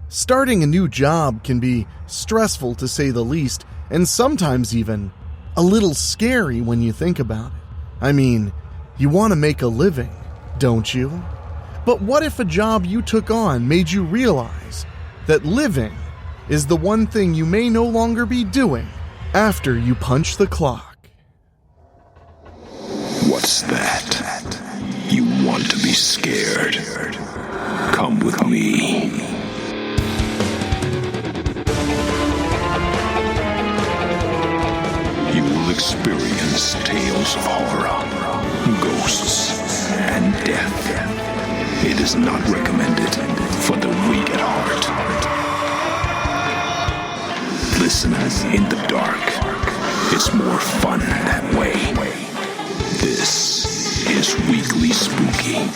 Starting a new job can be stressful to say the least, and sometimes even a little scary when you think about it. I mean, you want to make a living, don't you? But what if a job you took on made you realize that living is the one thing you may no longer be doing after you punch the clock? What's that? You want to be scared? Come with me. You will experience tales of horror, ghosts, and death. It is not recommended for the weak at heart. Listen in the dark. It's more fun that way. This is Weekly Spooky.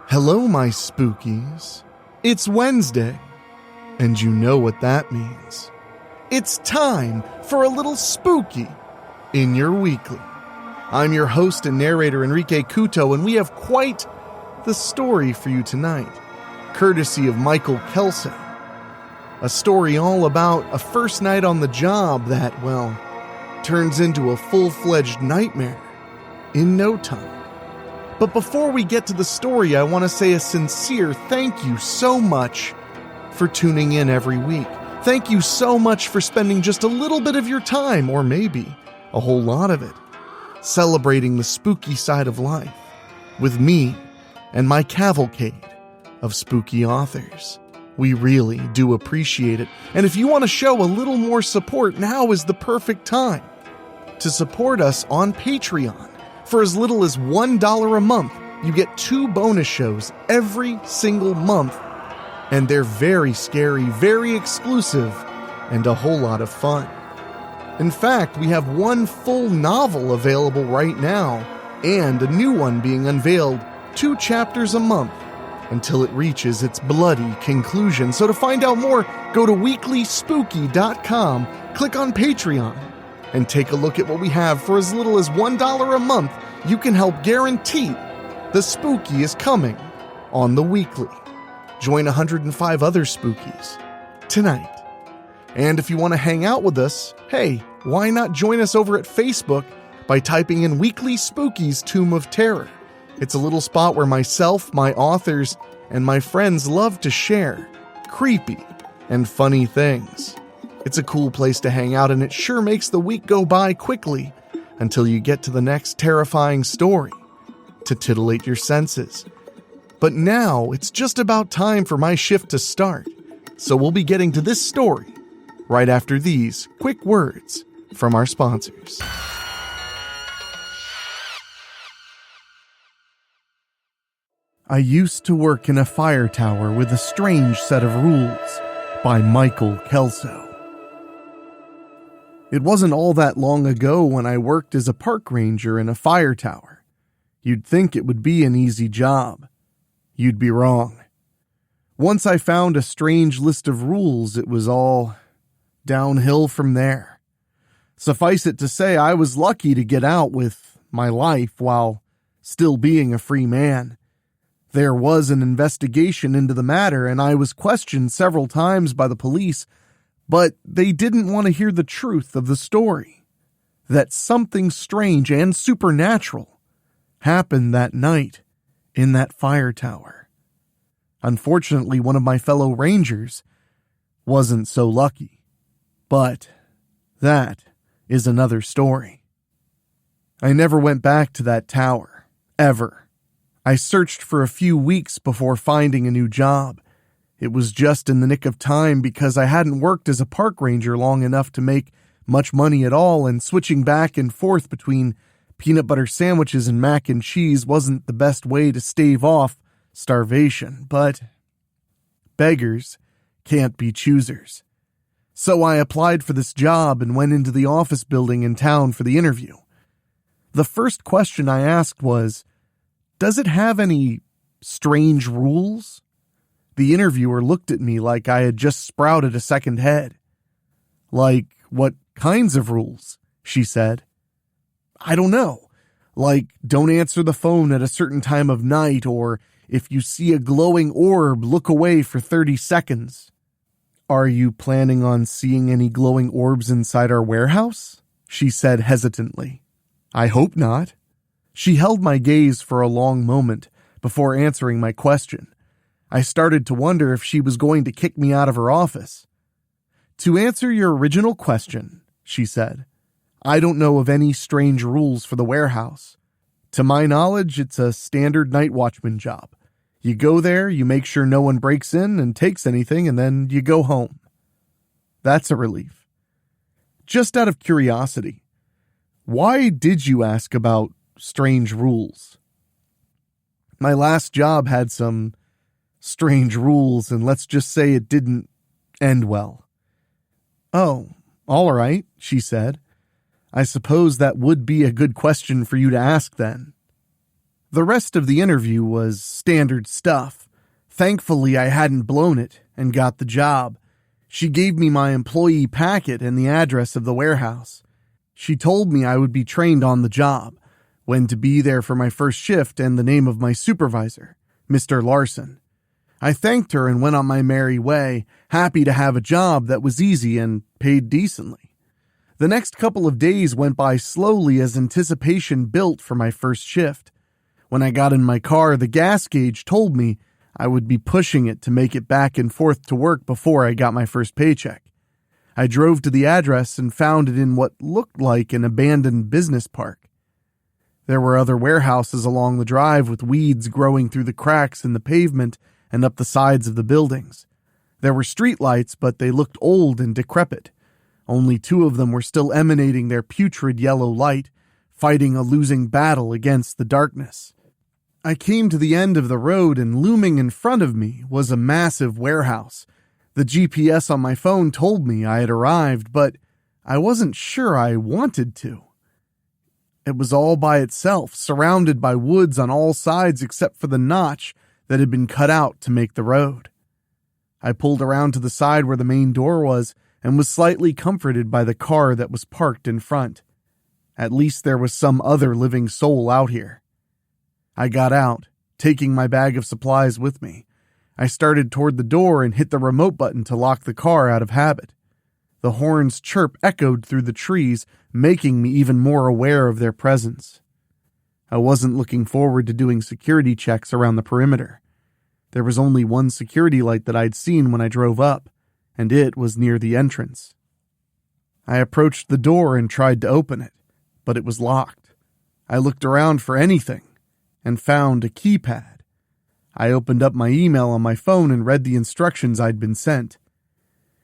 Hello, my spookies. It's Wednesday, and you know what that means. It's time for a little spooky in your weekly. I'm your host and narrator, Enrique Couto, and we have quite the story for you tonight, courtesy of Michael Kelso. A story all about a first night on the job that, well, turns into a full-fledged nightmare in no time. But before we get to the story, I want to say a sincere thank you so much for tuning in every week. Thank you so much for spending just a little bit of your time, or maybe a whole lot of it, celebrating the spooky side of life with me and my cavalcade of spooky authors. We really do appreciate it. And if you want to show a little more support, now is the perfect time to support us on Patreon. For as little as $1 a month, you get 2 bonus shows every single month. And they're very scary, very exclusive, and a whole lot of fun. In fact, we have 1 full novel available right now, and a new one being unveiled 2 chapters a month until it reaches its bloody conclusion. So to find out more, go to WeeklySpooky.com, click on Patreon, and take a look at what we have. For as little as $1 a month, you can help guarantee the spooky is coming on the weekly. Join 105 other spookies tonight. And if you want to hang out with us, hey, why not join us over at Facebook by typing in Weekly Spooky's Tomb of Terror. It's a little spot where myself, my authors, and my friends love to share creepy and funny things. It's a cool place to hang out, and it sure makes the week go by quickly until you get to the next terrifying story to titillate your senses. But now it's just about time for my shift to start, so we'll be getting to this story right after these quick words from our sponsors. I Used to Work in a Fire Tower with a Strange Set of Rules by Michael Kelso. It wasn't all that long ago when I worked as a park ranger in a fire tower. You'd think it would be an easy job. You'd be wrong. Once I found a strange list of rules, it was all downhill from there. Suffice it to say, I was lucky to get out with my life while still being a free man. There was an investigation into the matter, and I was questioned several times by the police, but they didn't want to hear the truth of the story. That something strange and supernatural happened that night in that fire tower. Unfortunately, one of my fellow rangers wasn't so lucky. But that is another story. I never went back to that tower, ever. I searched for a few weeks before finding a new job. It was just in the nick of time because I hadn't worked as a park ranger long enough to make much money at all, and switching back and forth between peanut butter sandwiches and mac and cheese wasn't the best way to stave off starvation. But beggars can't be choosers. So I applied for this job and went into the office building in town for the interview. The first question I asked was, "Does it have any strange rules?" The interviewer looked at me like I had just sprouted a second head. "Like what kinds of rules?" she said. "I don't know. Like, don't answer the phone at a certain time of night, or if you see a glowing orb, look away for 30 seconds. Are you planning on seeing any glowing orbs inside our warehouse? She said hesitantly. I hope not. She held my gaze for a long moment before answering my question. I started to wonder if she was going to kick me out of her office. To answer your original question, she said, I don't know of any strange rules for the warehouse. To my knowledge, it's a standard night watchman job. You go there, you make sure no one breaks in and takes anything, and then you go home. That's a relief. Just out of curiosity, why did you ask about strange rules? My last job had some strange rules, and let's just say it didn't end well. Oh, all right, she said. I suppose that would be a good question for you to ask then. The rest of the interview was standard stuff. Thankfully, I hadn't blown it and got the job. She gave me my employee packet and the address of the warehouse. She told me I would be trained on the job, when to be there for my first shift, and the name of my supervisor, Mr. Larson. I thanked her and went on my merry way, happy to have a job that was easy and paid decently. The next couple of days went by slowly as anticipation built for my first shift. When I got in my car, the gas gauge told me I would be pushing it to make it back and forth to work before I got my first paycheck. I drove to the address and found it in what looked like an abandoned business park. There were other warehouses along the drive with weeds growing through the cracks in the pavement and up the sides of the buildings. There were streetlights, but they looked old and decrepit. Only 2 of them were still emanating their putrid yellow light, fighting a losing battle against the darkness. I came to the end of the road, and looming in front of me was a massive warehouse. The GPS on my phone told me I had arrived, but I wasn't sure I wanted to. It was all by itself, surrounded by woods on all sides except for the notch that had been cut out to make the road. I pulled around to the side where the main door was and was slightly comforted by the car that was parked in front. At least there was some other living soul out here. I got out, taking my bag of supplies with me. I started toward the door and hit the remote button to lock the car out of habit. The horn's chirp echoed through the trees, making me even more aware of their presence. I wasn't looking forward to doing security checks around the perimeter. There was only one security light that I'd seen when I drove up, and it was near the entrance. I approached the door and tried to open it, but it was locked. I looked around for anything and found a keypad. I opened up my email on my phone and read the instructions I'd been sent.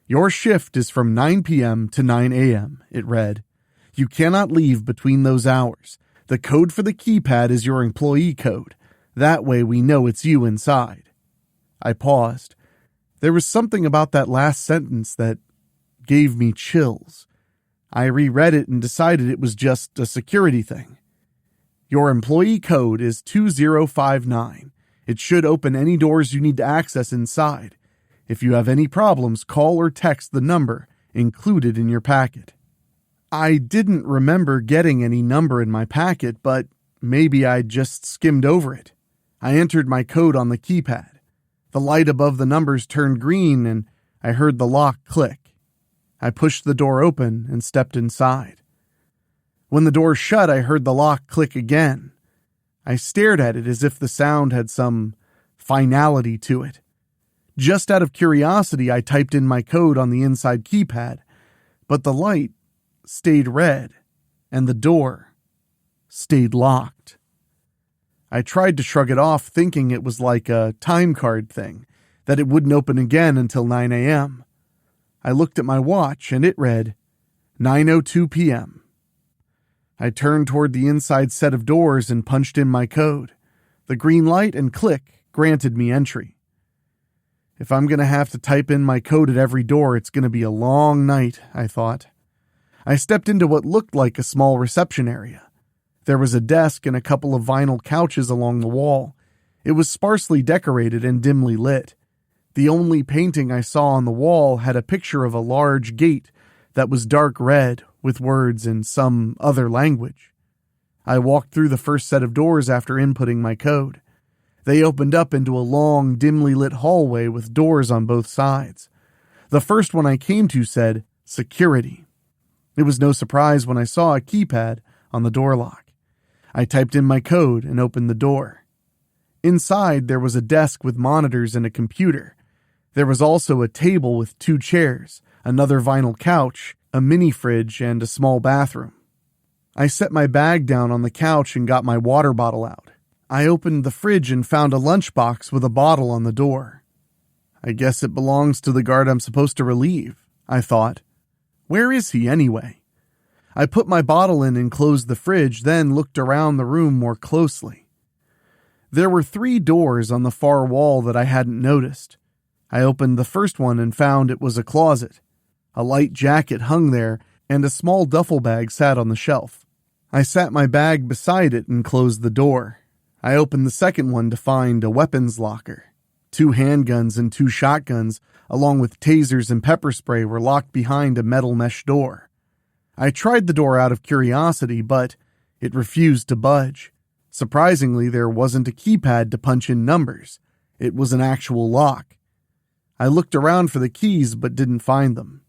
Your shift is from 9 p.m. to 9 a.m., it read. You cannot leave between those hours. The code for the keypad is your employee code. That way we know it's you inside. I paused. There was something about that last sentence that gave me chills. I reread it and decided it was just a security thing. Your employee code is 2059. It should open any doors you need to access inside. If you have any problems, call or text the number included in your packet. I didn't remember getting any number in my packet, but maybe I just skimmed over it. I entered my code on the keypad. The light above the numbers turned green and I heard the lock click. I pushed the door open and stepped inside. When the door shut, I heard the lock click again. I stared at it as if the sound had some finality to it. Just out of curiosity, I typed in my code on the inside keypad, but the light stayed red and the door stayed locked. I tried to shrug it off, thinking it was like a time card thing, that it wouldn't open again until 9 a.m. I looked at my watch and it read 9:02 p.m. I turned toward the inside set of doors and punched in my code. The green light and click granted me entry. If I'm going to have to type in my code at every door, it's going to be a long night, I thought. I stepped into what looked like a small reception area. There was a desk and a couple of vinyl couches along the wall. It was sparsely decorated and dimly lit. The only painting I saw on the wall had a picture of a large gate that was dark red with words in some other language. I walked through the first set of doors after inputting my code. They opened up into a long, dimly lit hallway with doors on both sides. The first one I came to said, "Security." It was no surprise when I saw a keypad on the door lock. I typed in my code and opened the door. Inside, there was a desk with monitors and a computer. There was also a table with 2 chairs, another vinyl couch, a mini fridge, and a small bathroom. I set my bag down on the couch and got my water bottle out. I opened the fridge and found a lunchbox with a bottle on the door. I guess it belongs to the guard I'm supposed to relieve, I thought. Where is he anyway? I put my bottle in and closed the fridge, then looked around the room more closely. There were 3 doors on the far wall that I hadn't noticed. I opened the first one and found it was a closet. A light jacket hung there, and a small duffel bag sat on the shelf. I sat my bag beside it and closed the door. I opened the second one to find a weapons locker. 2 handguns and 2 shotguns, along with tasers and pepper spray, were locked behind a metal mesh door. I tried the door out of curiosity, but it refused to budge. Surprisingly, there wasn't a keypad to punch in numbers. It was an actual lock. I looked around for the keys but didn't find them.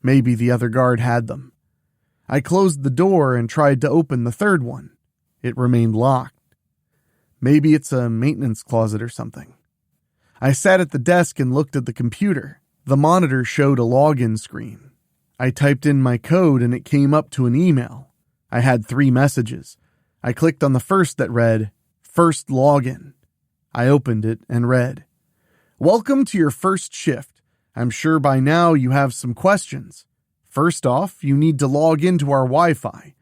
Maybe the other guard had them. I closed the door and tried to open the third one. It remained locked. Maybe it's a maintenance closet or something. I sat at the desk and looked at the computer. The monitor showed a login screen. I typed in my code and it came up to an email. I had 3 messages. I clicked on the first that read, "First login." I opened it and read, "Welcome to your first shift. I'm sure by now you have some questions. First off, you need to log into our Wi-Fi.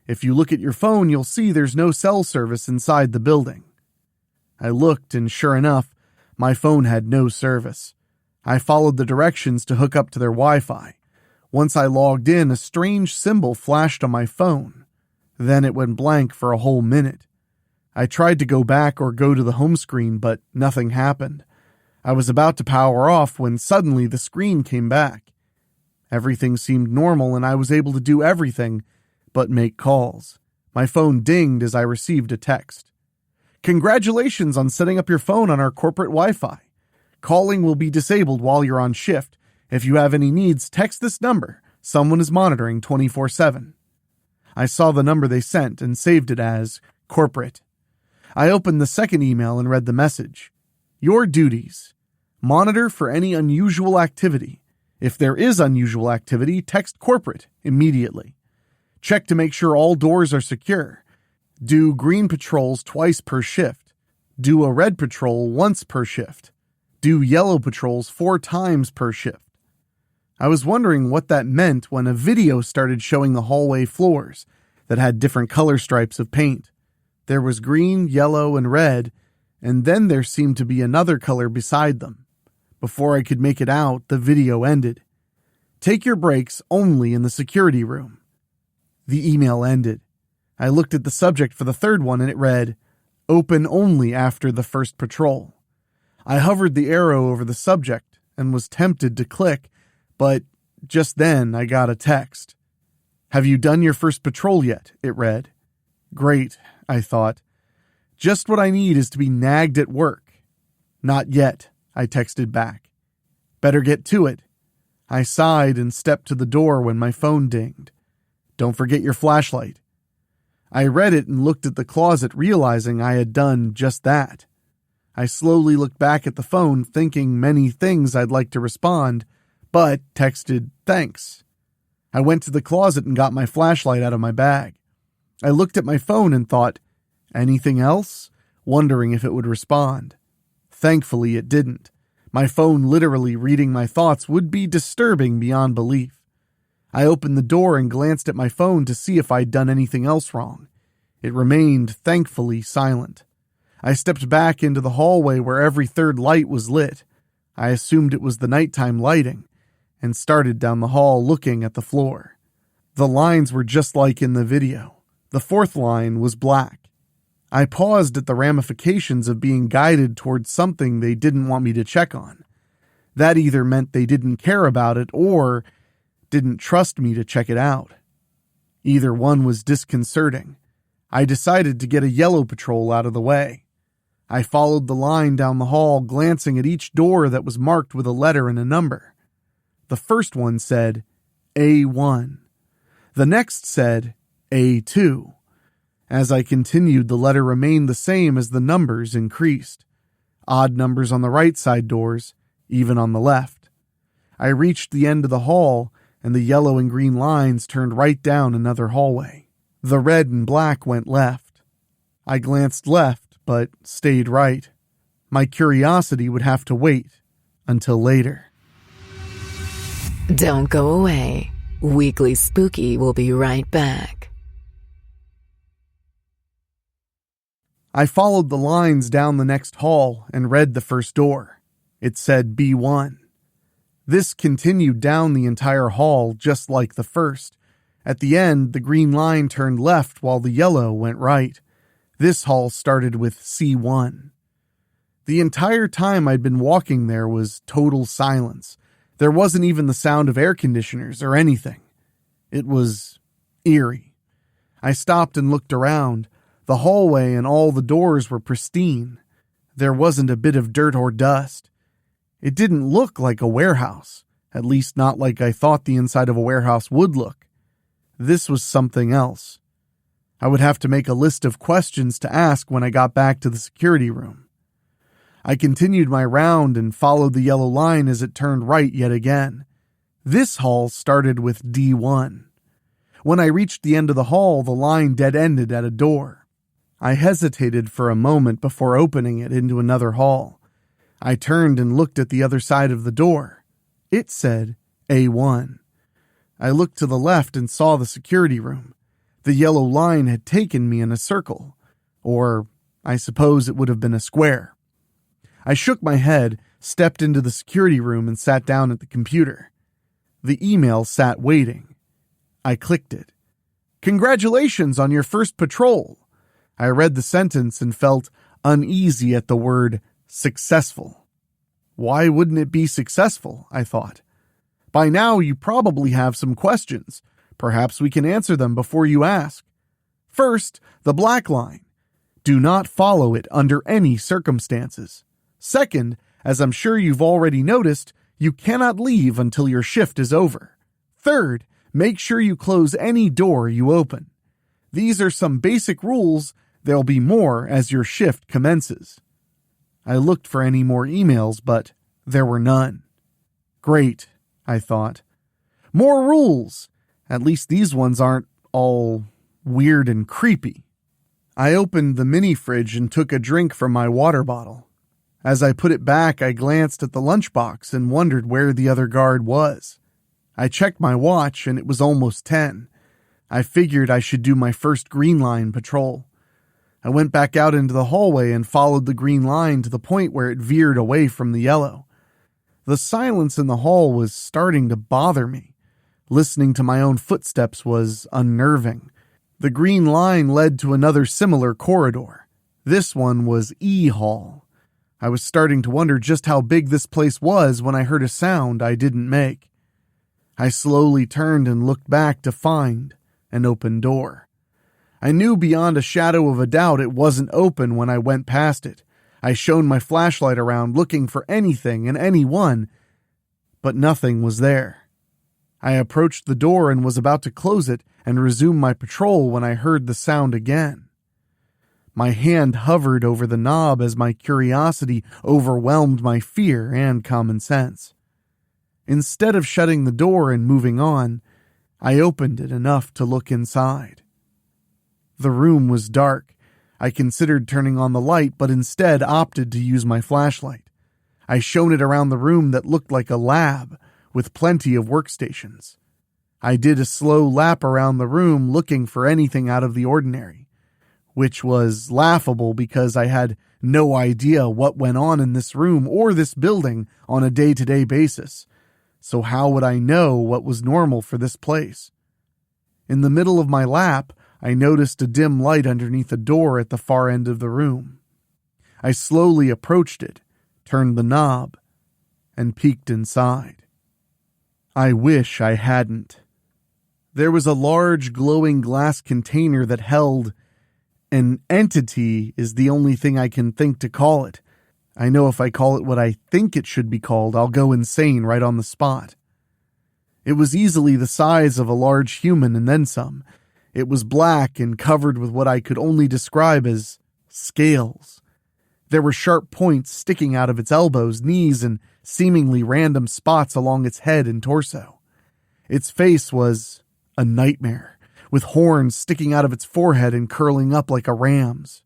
If you look at your phone, you'll see there's no cell service inside the building." I looked, and sure enough, my phone had no service. I followed the directions to hook up to their Wi-Fi. Once I logged in, a strange symbol flashed on my phone. Then it went blank for a whole minute. I tried to go back or go to the home screen, but nothing happened. I was about to power off when suddenly the screen came back. Everything seemed normal and I was able to do everything but make calls. My phone dinged as I received a text. "Congratulations on setting up your phone on our corporate Wi-Fi. Calling will be disabled while you're on shift. If you have any needs, text this number. Someone is monitoring 24/7. I saw the number they sent and saved it as corporate. I opened the second email and read the message. "Your duties. Monitor for any unusual activity. If there is unusual activity, text corporate immediately. Check to make sure all doors are secure. Do green patrols twice per shift. Do a red patrol once per shift. Do yellow patrols 4 times per shift." I was wondering what that meant when a video started showing the hallway floors that had different color stripes of paint. There was green, yellow, and red, and then there seemed to be another color beside them. Before I could make it out, the video ended. "Take your breaks only in the security room." The email ended. I looked at the subject for the third one and it read, "Open only after the first patrol." I hovered the arrow over the subject and was tempted to click, but just then I got a text. "Have you done your first patrol yet?" it read. Great, I thought. Just what I need is to be nagged at work. "Not yet," I texted back. "Better get to it." I sighed and stepped to the door when my phone dinged. "Don't forget your flashlight." I read it and looked at the closet, realizing I had done just that. I slowly looked back at the phone, thinking many things I'd like to respond, but texted thanks. I went to the closet and got my flashlight out of my bag. I looked at my phone and thought, anything else? Wondering if it would respond. Thankfully, it didn't. My phone literally reading my thoughts would be disturbing beyond belief. I opened the door and glanced at my phone to see if I'd done anything else wrong. It remained, thankfully, silent. I stepped back into the hallway where every third light was lit. I assumed it was the nighttime lighting, and started down the hall looking at the floor. The lines were just like in the video. The 4th line was black. I paused at the ramifications of being guided towards something they didn't want me to check on. That either meant they didn't care about it or didn't trust me to check it out. Either one was disconcerting. I decided to get a yellow patrol out of the way. I followed the line down the hall, glancing at each door that was marked with a letter and a number. The first one said A1. The next said A2. As I continued, the letter remained the same as the numbers increased. Odd numbers on the right side doors, even on the left. I reached the end of the hall, and the yellow and green lines turned right down another hallway. The red and black went left. I glanced left, but stayed right. My curiosity would have to wait until later. Don't go away. Weekly Spooky will be right back. I followed the lines down the next hall and read the first door. It said B1. This continued down the entire hall just like the first. At the end, the green line turned left while the yellow went right. This hall started with C1. The entire time I'd been walking there was total silence. There wasn't even the sound of air conditioners or anything. It was eerie. I stopped and looked around. The hallway and all the doors were pristine. There wasn't a bit of dirt or dust. It didn't look like a warehouse, at least not like I thought the inside of a warehouse would look. This was something else. I would have to make a list of questions to ask when I got back to the security room. I continued my round and followed the yellow line as it turned right yet again. This hall started with D1. When I reached the end of the hall, the line dead-ended at a door. I hesitated for a moment before opening it into another hall. I turned and looked at the other side of the door. It said A1. I looked to the left and saw the security room. The yellow line had taken me in a circle, or I suppose it would have been a square. I shook my head, stepped into the security room, and sat down at the computer. The email sat waiting. I clicked it. "Congratulations on your first patrol." I read the sentence and felt uneasy at the word successful. Why wouldn't it be successful? I thought. By now you probably have some questions. Perhaps we can answer them before you ask. First, the black line. Do not follow it under any circumstances. Second, as I'm sure you've already noticed, you cannot leave until your shift is over. Third, make sure you close any door you open. These are some basic rules. There'll be more as your shift commences. I looked for any more emails, but there were none. Great, I thought. More rules. At least these ones aren't all weird and creepy. I opened the mini fridge and took a drink from my water bottle. As I put it back, I glanced at the lunchbox and wondered where the other guard was. I checked my watch and it was almost 10. I figured I should do my first green line patrol. I went back out into the hallway and followed the green line to the point where it veered away from the yellow. The silence in the hall was starting to bother me. Listening to my own footsteps was unnerving. The green line led to another similar corridor. This one was E Hall. I was starting to wonder just how big this place was when I heard a sound I didn't make. I slowly turned and looked back to find an open door. I knew beyond a shadow of a doubt it wasn't open when I went past it. I shone my flashlight around looking for anything and anyone, but nothing was there. I approached the door and was about to close it and resume my patrol when I heard the sound again. My hand hovered over the knob as my curiosity overwhelmed my fear and common sense. Instead of shutting the door and moving on, I opened it enough to look inside. The room was dark. I considered turning on the light, but instead opted to use my flashlight. I shone it around the room that looked like a lab, with plenty of workstations. I did a slow lap around the room looking for anything out of the ordinary, which was laughable because I had no idea what went on in this room or this building on a day-to-day basis. So how would I know what was normal for this place? In the middle of my lap, I noticed a dim light underneath a door at the far end of the room. I slowly approached it, turned the knob, and peeked inside. I wish I hadn't. There was a large glowing glass container that held An entity is the only thing I can think to call it. I know if I call it what I think it should be called, I'll go insane right on the spot. It was easily the size of a large human and then some. It was black and covered with what I could only describe as scales. There were sharp points sticking out of its elbows, knees, and seemingly random spots along its head and torso. Its face was a nightmare, with horns sticking out of its forehead and curling up like a ram's.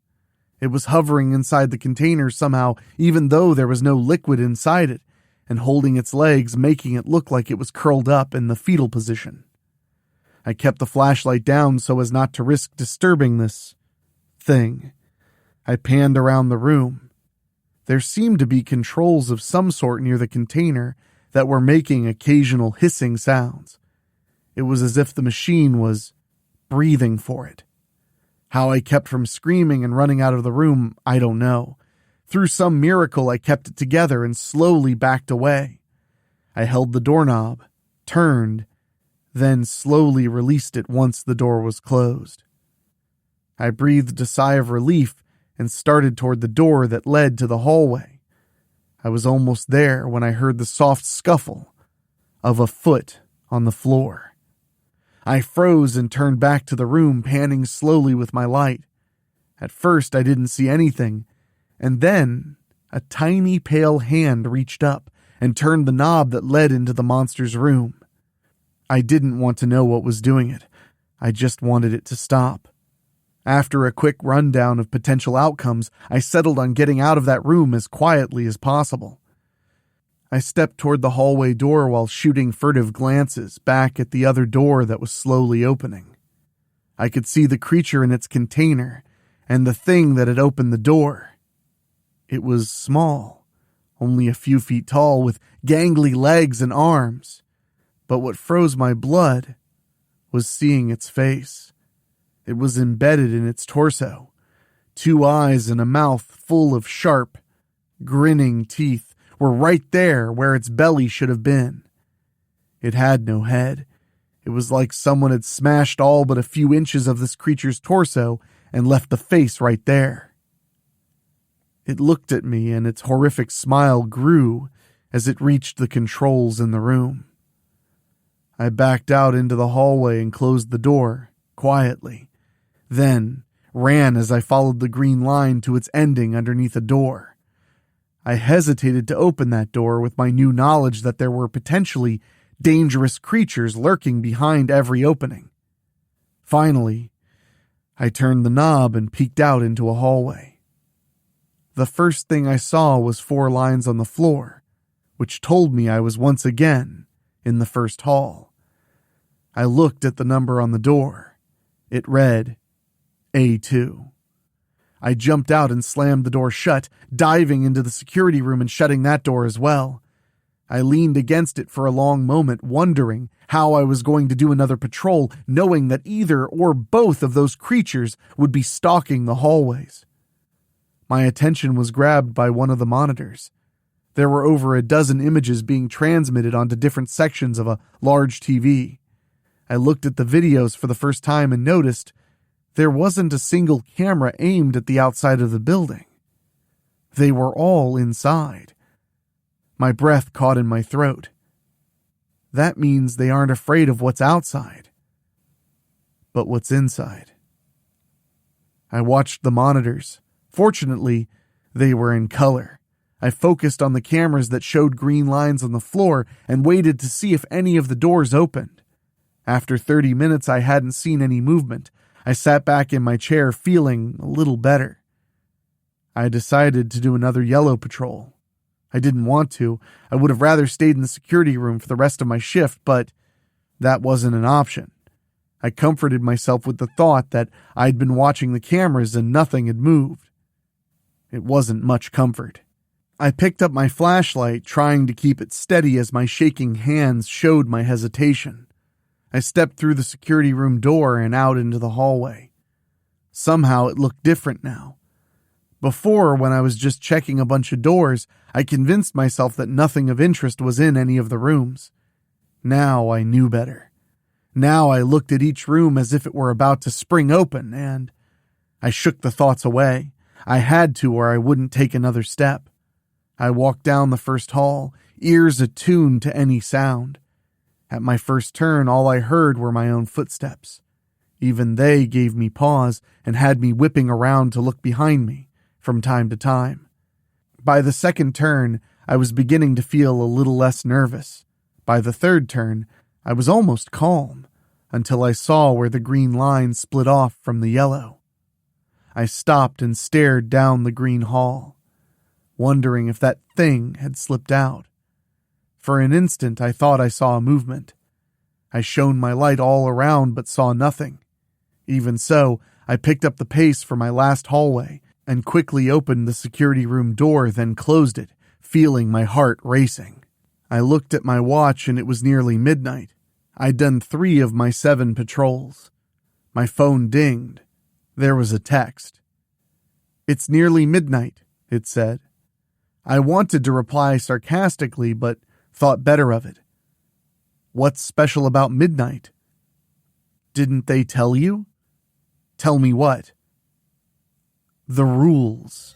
It was hovering inside the container somehow, even though there was no liquid inside it, and holding its legs, making it look like it was curled up in the fetal position. I kept the flashlight down so as not to risk disturbing this thing. I panned around the room. There seemed to be controls of some sort near the container that were making occasional hissing sounds. It was as if the machine was breathing for it. How I kept from screaming and running out of the room, I don't know. Through some miracle, I kept it together and slowly backed away. I held the doorknob, turned, then slowly released it once the door was closed. I breathed a sigh of relief and started toward the door that led to the hallway. I was almost there when I heard the soft scuffle of a foot on the floor. I froze and turned back to the room, panning slowly with my light. At first, I didn't see anything, and then a tiny pale hand reached up and turned the knob that led into the monster's room. I didn't want to know what was doing it. I just wanted it to stop. After a quick rundown of potential outcomes, I settled on getting out of that room as quietly as possible. I stepped toward the hallway door while shooting furtive glances back at the other door that was slowly opening. I could see the creature in its container and the thing that had opened the door. It was small, only a few feet tall, with gangly legs and arms. But what froze my blood was seeing its face. It was embedded in its torso. 2 eyes and a mouth full of sharp, grinning teeth were right there where its belly should have been. It had no head. It was like someone had smashed all but a few inches of this creature's torso and left the face right there. It looked at me, and its horrific smile grew as it reached the controls in the room. I backed out into the hallway and closed the door, quietly, then ran as I followed the green line to its ending underneath a door. I hesitated to open that door with my new knowledge that there were potentially dangerous creatures lurking behind every opening. Finally, I turned the knob and peeked out into a hallway. The first thing I saw was 4 lines on the floor, which told me I was once again in the first hall. I looked at the number on the door. It read A2. I jumped out and slammed the door shut, diving into the security room and shutting that door as well. I leaned against it for a long moment, wondering how I was going to do another patrol, knowing that either or both of those creatures would be stalking the hallways. My attention was grabbed by one of the monitors. There were over a dozen images being transmitted onto different sections of a large TV. I looked at the videos for the first time and noticed there wasn't a single camera aimed at the outside of the building. They were all inside. My breath caught in my throat. That means they aren't afraid of what's outside, but what's inside. I watched the monitors. Fortunately, they were in color. I focused on the cameras that showed green lines on the floor and waited to see if any of the doors opened. After 30 minutes, I hadn't seen any movement. I sat back in my chair feeling a little better. I decided to do another yellow patrol. I didn't want to. I would have rather stayed in the security room for the rest of my shift, but that wasn't an option. I comforted myself with the thought that I'd been watching the cameras and nothing had moved. It wasn't much comfort. I picked up my flashlight, trying to keep it steady as my shaking hands showed my hesitation. I stepped through the security room door and out into the hallway. Somehow it looked different now. Before, when I was just checking a bunch of doors, I convinced myself that nothing of interest was in any of the rooms. Now I knew better. Now I looked at each room as if it were about to spring open, and I shook the thoughts away. I had to, or I wouldn't take another step. I walked down the first hall, ears attuned to any sound. At my first turn, all I heard were my own footsteps. Even they gave me pause and had me whipping around to look behind me from time to time. By the second turn, I was beginning to feel a little less nervous. By the third turn, I was almost calm, until I saw where the green line split off from the yellow. I stopped and stared down the green hall, wondering if that thing had slipped out. For an instant, I thought I saw a movement. I shone my light all around but saw nothing. Even so, I picked up the pace for my last hallway and quickly opened the security room door, then closed it, feeling my heart racing. I looked at my watch and it was nearly midnight. I'd done 3 of my 7 patrols. My phone dinged. There was a text. "It's nearly midnight," it said. I wanted to reply sarcastically, but thought better of it. What's special about midnight? Didn't they tell you? Tell me what? The rules.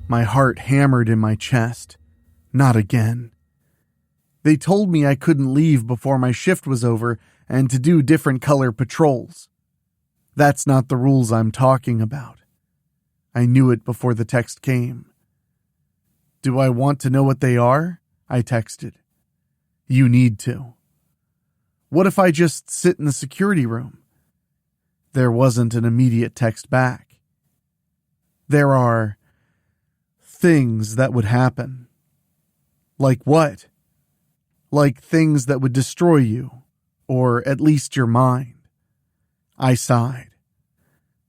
My heart hammered in my chest. Not again. They told me I couldn't leave before my shift was over and to do different color patrols. That's not the rules I'm talking about. I knew it before the text came. Do I want to know what they are? I texted. You need to. What if I just sit in the security room? There wasn't an immediate text back. There are things that would happen. Like what? Like things that would destroy you, or at least your mind. I sighed.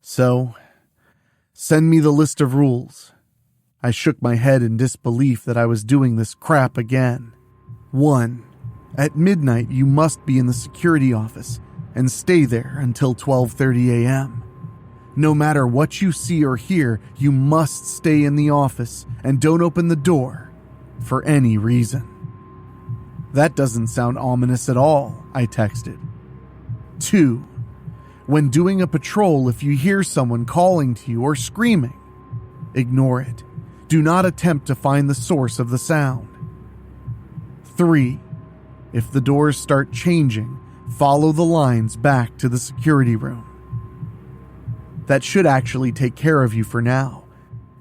So, send me the list of rules. I shook my head in disbelief that I was doing this crap again. 1. At midnight, you must be in the security office and stay there until 12:30 a.m. No matter what you see or hear, you must stay in the office and don't open the door for any reason. That doesn't sound ominous at all, I texted. 2. When doing a patrol, if you hear someone calling to you or screaming, ignore it. Do not attempt to find the source of the sound. 3. If the doors start changing, follow the lines back to the security room. That should actually take care of you for now.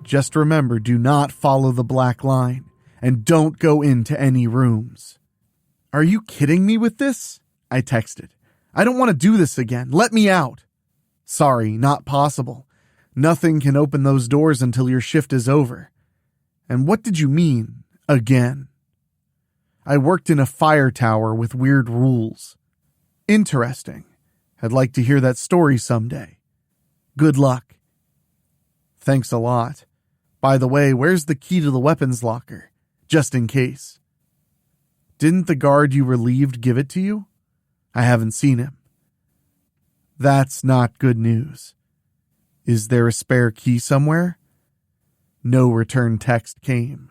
Just remember, do not follow the black line, and don't go into any rooms. Are you kidding me with this? I texted. I don't want to do this again. Let me out. Sorry, not possible. Nothing can open those doors until your shift is over. And what did you mean, again? I worked in a fire tower with weird rules. Interesting. I'd like to hear that story someday. Good luck. Thanks a lot. By the way, where's the key to the weapons locker? Just in case. Didn't the guard you relieved give it to you? I haven't seen him. That's not good news. Is there a spare key somewhere? No return text came.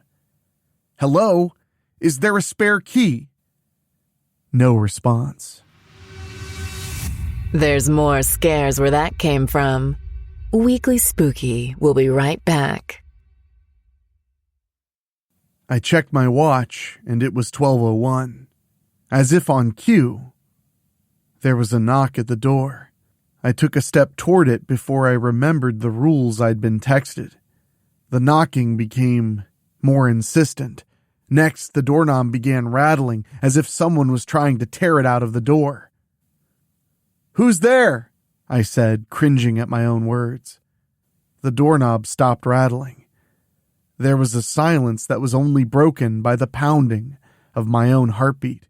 Hello? Is there a spare key? No response. There's more scares where that came from. Weekly Spooky will be right back. I checked my watch, and it was 12:01. As if on cue, there was a knock at the door. I took a step toward it before I remembered the rules I'd been texted. The knocking became more insistent. Next, the doorknob began rattling as if someone was trying to tear it out of the door. Who's there? I said, cringing at my own words. The doorknob stopped rattling. There was a silence that was only broken by the pounding of my own heartbeat.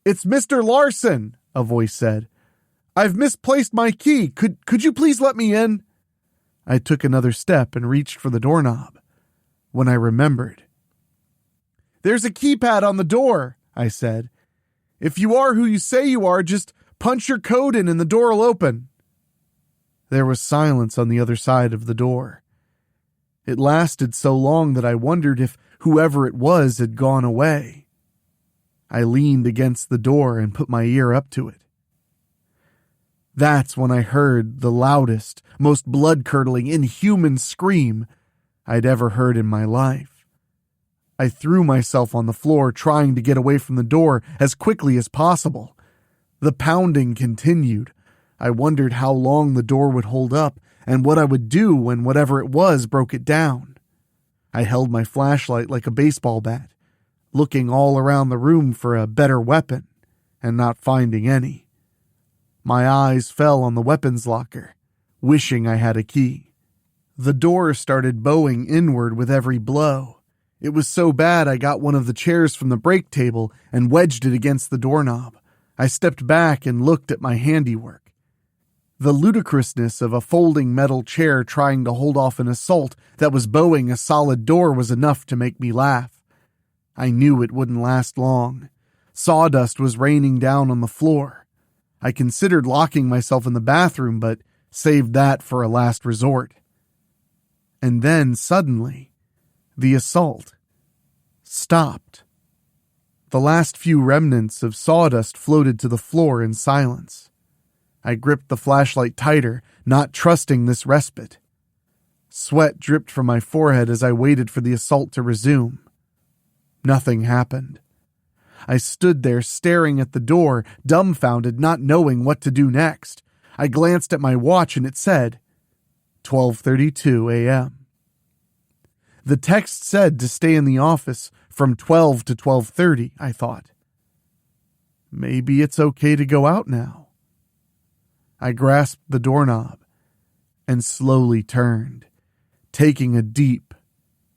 It's Mr. Larson, a voice said. I've misplaced my key. Could you please let me in? I took another step and reached for the doorknob. When I remembered. There's a keypad on the door, I said. If you are who you say you are, just punch your code in and the door will open. There was silence on the other side of the door. It lasted so long that I wondered if whoever it was had gone away. I leaned against the door and put my ear up to it. That's when I heard the loudest, most blood-curdling, inhuman scream I'd ever heard in my life. I threw myself on the floor, trying to get away from the door as quickly as possible. The pounding continued. I wondered how long the door would hold up and what I would do when whatever it was broke it down. I held my flashlight like a baseball bat, looking all around the room for a better weapon, and not finding any. My eyes fell on the weapons locker, wishing I had a key. The door started bowing inward with every blow. It was so bad I got one of the chairs from the break table and wedged it against the doorknob. I stepped back and looked at my handiwork. The ludicrousness of a folding metal chair trying to hold off an assault that was bowing a solid door was enough to make me laugh. I knew it wouldn't last long. Sawdust was raining down on the floor. I considered locking myself in the bathroom, but saved that for a last resort. And then, suddenly, the assault stopped. The last few remnants of sawdust floated to the floor in silence. I gripped the flashlight tighter, not trusting this respite. Sweat dripped from my forehead as I waited for the assault to resume. Nothing happened. I stood there staring at the door, dumbfounded, not knowing what to do next. I glanced at my watch and it said 12:32 a.m. The text said to stay in the office from 12 to 12:30, I thought. Maybe it's okay to go out now. I grasped the doorknob and slowly turned, taking a deep,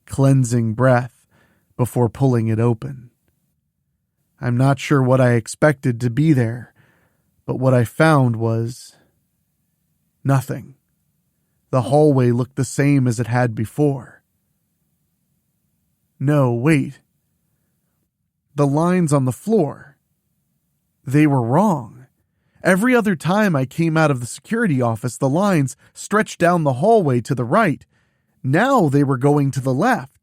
cleansing breath before pulling it open. I'm not sure what I expected to be there, but what I found was nothing. The hallway looked the same as it had before. No, wait. The lines on the floor, they were wrong. Every other time I came out of the security office, the lines stretched down the hallway to the right. Now they were going to the left.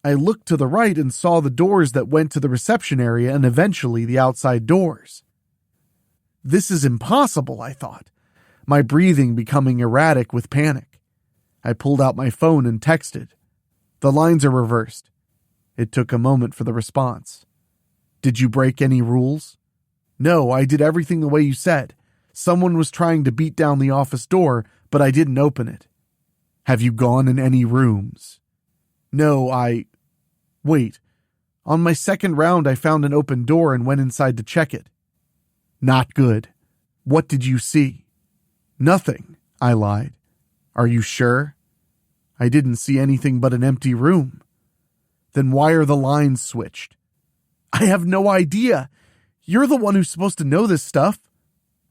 I looked to the right and saw the doors that went to the reception area and eventually the outside doors. This is impossible, I thought, my breathing becoming erratic with panic. I pulled out my phone and texted. The lines are reversed. It took a moment for the response. Did you break any rules? No, I did everything the way you said. Someone was trying to beat down the office door, but I didn't open it. Have you gone in any rooms? No, Wait. On my second round, I found an open door and went inside to check it. Not good. What did you see? Nothing, I lied. Are you sure? I didn't see anything but an empty room. Then why are the lines switched? I have no idea. You're the one who's supposed to know this stuff.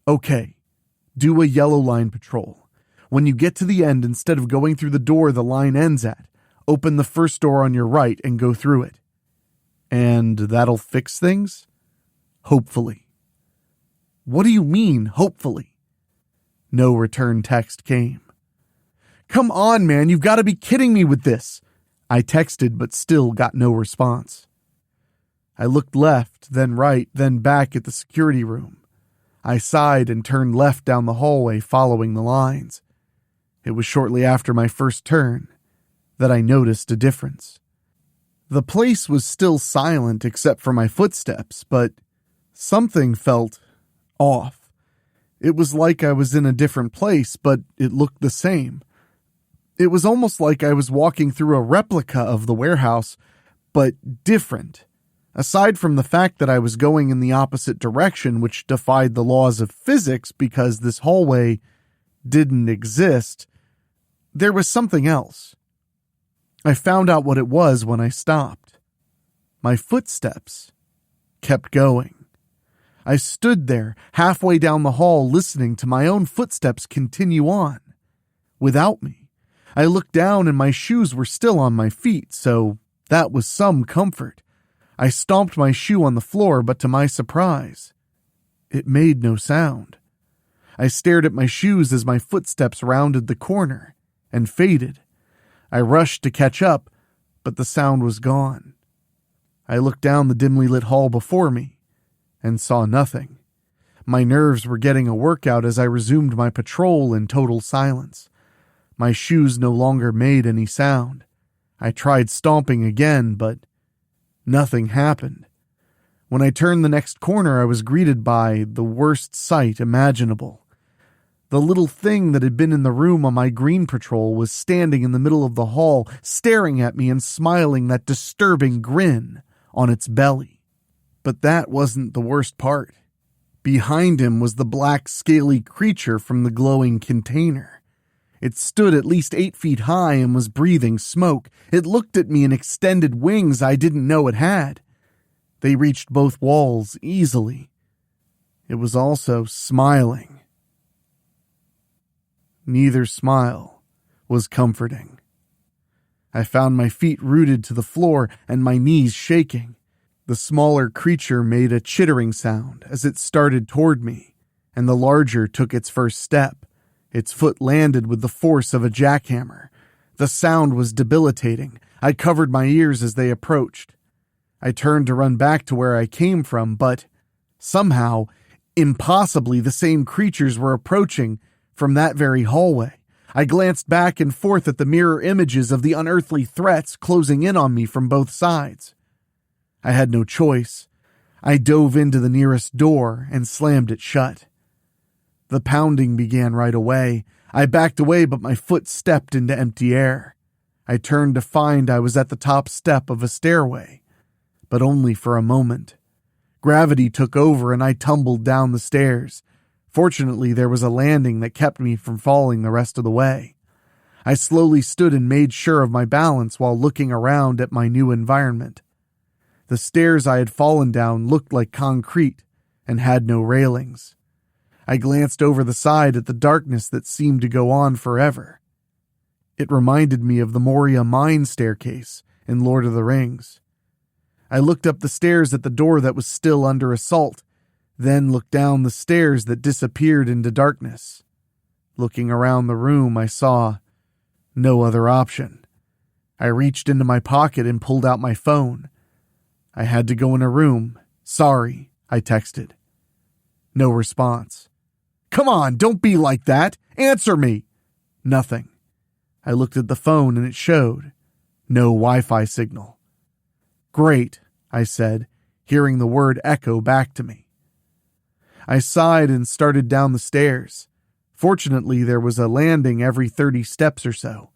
Okay, do a yellow line patrol. When you get to the end, instead of going through the door the line ends at, open the first door on your right and go through it. And that'll fix things? Hopefully. What do you mean, hopefully? No return text came. Come on, man, you've got to be kidding me with this. I texted, but still got no response. I looked left, then right, then back at the security room. I sighed and turned left down the hallway, following the lines. It was shortly after my first turn that I noticed a difference. The place was still silent except for my footsteps, but something felt off. It was like I was in a different place, but it looked the same. It was almost like I was walking through a replica of the warehouse, but different. Aside from the fact that I was going in the opposite direction, which defied the laws of physics because this hallway didn't exist, there was something else. I found out what it was when I stopped. My footsteps kept going. I stood there halfway down the hall listening to my own footsteps continue on. Without me. I looked down and my shoes were still on my feet, so that was some comfort. I stomped my shoe on the floor, but to my surprise, it made no sound. I stared at my shoes as my footsteps rounded the corner and faded. I rushed to catch up, but the sound was gone. I looked down the dimly lit hall before me and saw nothing. My nerves were getting a workout as I resumed my patrol in total silence. My shoes no longer made any sound. I tried stomping again, but nothing happened. When I turned the next corner, I was greeted by the worst sight imaginable. The little thing that had been in the room on my green patrol was standing in the middle of the hall, staring at me and smiling that disturbing grin on its belly. But that wasn't the worst part. Behind him was the black, scaly creature from the glowing container. It stood at least 8 feet high and was breathing smoke. It looked at me and extended wings I didn't know it had. They reached both walls easily. It was also smiling. Neither smile was comforting. I found my feet rooted to the floor and my knees shaking. The smaller creature made a chittering sound as it started toward me, and the larger took its first step. Its foot landed with the force of a jackhammer. The sound was debilitating. I covered my ears as they approached. I turned to run back to where I came from, but somehow, impossibly, the same creatures were approaching from that very hallway. I glanced back and forth at the mirror images of the unearthly threats closing in on me from both sides. I had no choice. I dove into the nearest door and slammed it shut. The pounding began right away. I backed away, but my foot stepped into empty air. I turned to find I was at the top step of a stairway, but only for a moment. Gravity took over and I tumbled down the stairs. Fortunately, there was a landing that kept me from falling the rest of the way. I slowly stood and made sure of my balance while looking around at my new environment. The stairs I had fallen down looked like concrete and had no railings. I glanced over the side at the darkness that seemed to go on forever. It reminded me of the Moria mine staircase in Lord of the Rings. I looked up the stairs at the door that was still under assault, then looked down the stairs that disappeared into darkness. Looking around the room, I saw no other option. I reached into my pocket and pulled out my phone. I had to go in a room. Sorry, I texted. No response. Come on, don't be like that. Answer me. Nothing. I looked at the phone and it showed no Wi-Fi signal. Great, I said, hearing the word echo back to me. I sighed and started down the stairs. Fortunately, there was a landing every 30 steps or so.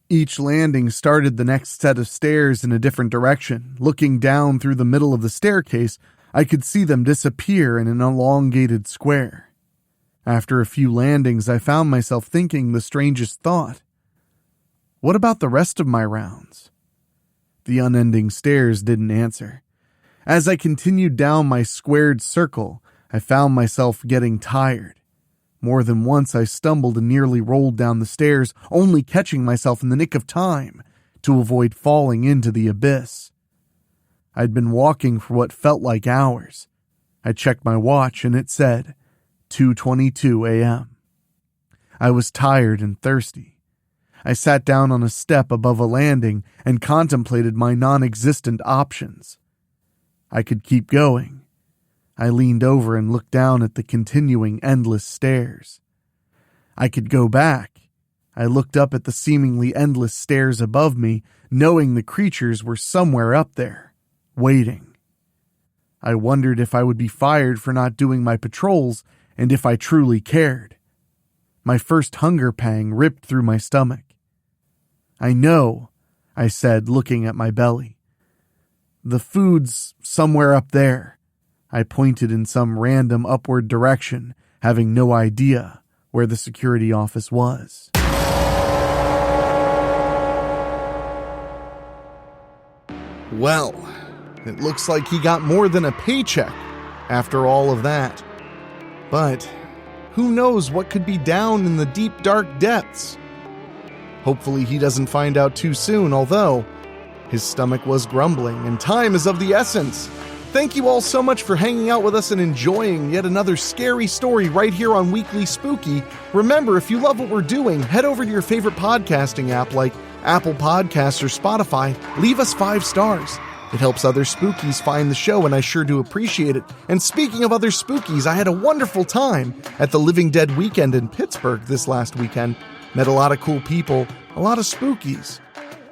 Each landing started the next set of stairs in a different direction. Looking down through the middle of the staircase, I could see them disappear in an elongated square. After a few landings, I found myself thinking the strangest thought. What about the rest of my rounds? The unending stairs didn't answer. As I continued down my squared circle, I found myself getting tired. More than once I stumbled and nearly rolled down the stairs, only catching myself in the nick of time to avoid falling into the abyss. I'd been walking for what felt like hours. I checked my watch and it said 2:22 a.m. I was tired and thirsty. I sat down on a step above a landing and contemplated my non-existent options. I could keep going. I leaned over and looked down at the continuing endless stairs. I could go back. I looked up at the seemingly endless stairs above me, knowing the creatures were somewhere up there, waiting. I wondered if I would be fired for not doing my patrols and if I truly cared. My first hunger pang ripped through my stomach. I know, I said, looking at my belly. The food's somewhere up there. I pointed in some random upward direction, having no idea where the security office was. Well, it looks like he got more than a paycheck after all of that. But who knows what could be down in the deep, dark depths? Hopefully he doesn't find out too soon, although his stomach was grumbling and time is of the essence. Thank you all so much for hanging out with us and enjoying yet another scary story right here on Weekly Spooky. Remember, if you love what we're doing, head over to your favorite podcasting app like Apple Podcasts or Spotify. Leave us 5 stars. It helps other spookies find the show, and I sure do appreciate it. And speaking of other spookies, I had a wonderful time at the Living Dead weekend in Pittsburgh this last weekend. Met a lot of cool people, a lot of spookies,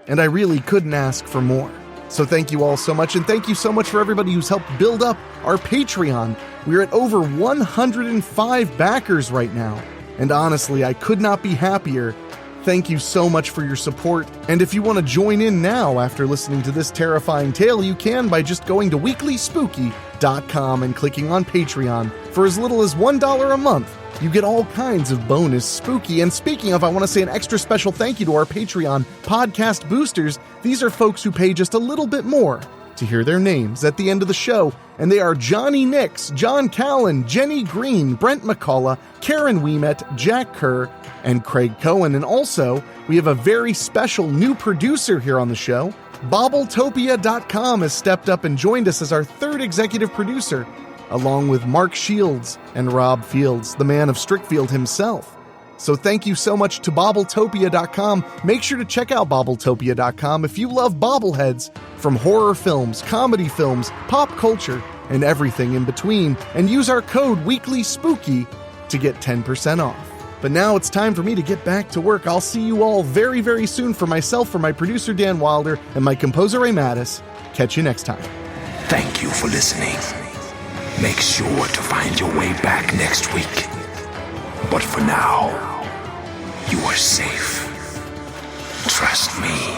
and I really couldn't ask for more. So thank you all so much, and thank you so much for everybody who's helped build up our Patreon. We're at over 105 backers right now, and honestly, I could not be happier. Thank you so much for your support, and if you want to join in now after listening to this terrifying tale, you can by just going to WeeklySpooky.com and clicking on Patreon. For as little as $1 a month, you get all kinds of bonus spooky. And speaking of, I want to say an extra special thank you to our Patreon podcast boosters. These are folks who pay just a little bit more to hear their names at the end of the show, and they are Johnny Nix, John Callan, Jenny Green, Brent McCullough, Karen Weemet, Jack Kerr, and Craig Cohen. And also, we have a very special new producer here on the show. Bobbletopia.com has stepped up and joined us as our third executive producer, along with Mark Shields and Rob Fields, the man of Strickfield himself. So thank you so much to Bobbletopia.com. Make sure to check out Bobbletopia.com if you love bobbleheads from horror films, comedy films, pop culture, and everything in between. And use our code WeeklySpooky to get 10% off. But now it's time for me to get back to work. I'll see you all very, very soon. For myself, for my producer Dan Wilder, and my composer Ray Mattis. Catch you next time. Thank you for listening. Make sure to find your way back next week. But for now, you are safe. Trust me.